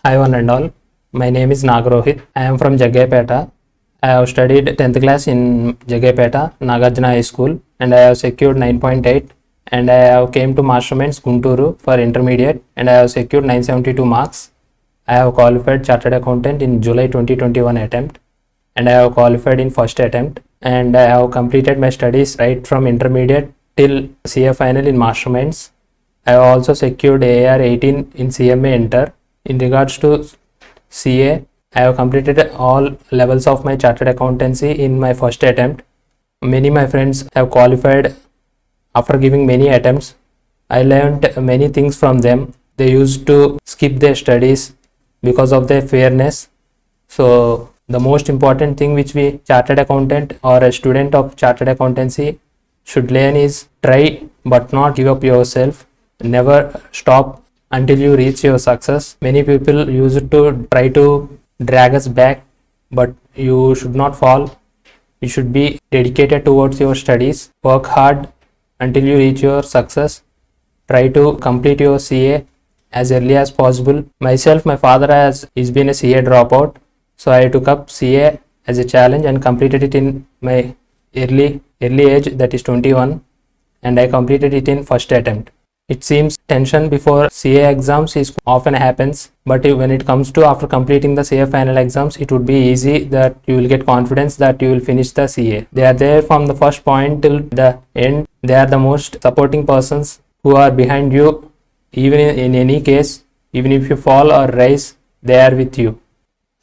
Hi one and all. My name is Nagrohit. I am from Jagaypeta. I have studied 10th class in Jagaypeta, Nagarjuna High School, and I have secured 9.8, and I have came to Masterminds Gunturu for intermediate, and I have secured 972 marks. I have qualified chartered accountant in July 2021 attempt, and I have qualified in first attempt, and I have completed my studies right from intermediate till CA final in Masterminds. I have also secured AR 18 in CMA Inter. In regards to CA, I have completed all levels of my chartered accountancy in my first attempt. Many my friends have qualified after giving many attempts. I learned many things from them. They used to skip their studies because of their fairness. So the most important thing which we chartered accountant or a student of chartered accountancy should learn is try but not give up yourself. Never stop until you reach your success. Many people use it to try to drag us back, but you should not fall. You should be dedicated towards your studies. Work hard until you reach your success. Try to complete your CA as early as possible. Myself, my father has been a CA dropout, so I took up CA as a challenge and completed it in my early age, that is 21, and I completed it in first attempt. It seems tension before CA exams is often happens, but when it comes to after completing the CA final exams, it would be easy that you will get confidence that you will finish the CA. They are there from the first point till the end. They are the most supporting persons who are behind you. Even in any case, even if you fall or rise, they are with you.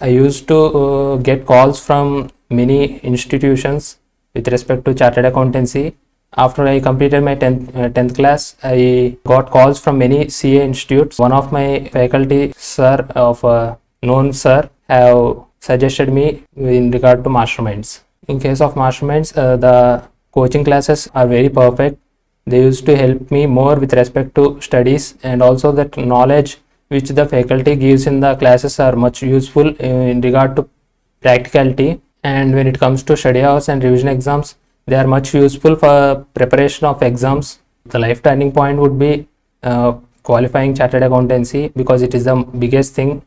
I used to get calls from many institutions with respect to chartered accountancy. After I completed my 10th class, I got calls from many CA institutes. One of my faculty sir of a known sir have suggested me in regard to Masterminds. In case of Masterminds, the coaching classes are very perfect. They used to help me more with respect to studies, and also that knowledge which the faculty gives in the classes are much useful in regard to practicality. And when it comes to study hours and revision exams, they are much useful for preparation of exams. The life turning point would be qualifying chartered accountancy, because it is the biggest thing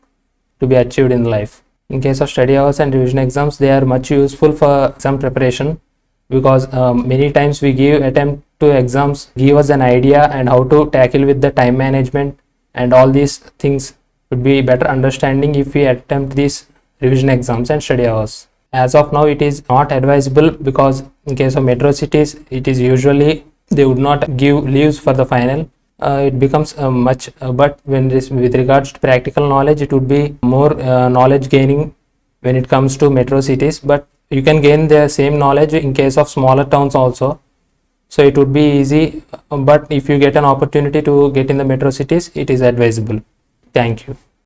to be achieved in life. In case of study hours and revision exams, they are much useful for exam preparation, because many times we give attempt to exams give us an idea and how to tackle with the time management, and all these things would be better understanding if we attempt these revision exams and study hours. As of now, it is not advisable, because in case of metro cities, it is usually they would not give leaves for the final. It becomes much, but when this, with regards to practical knowledge, it would be more knowledge gaining when it comes to metro cities. But you can gain the same knowledge in case of smaller towns also. So it would be easy, but if you get an opportunity to get in the metro cities, it is advisable. Thank you.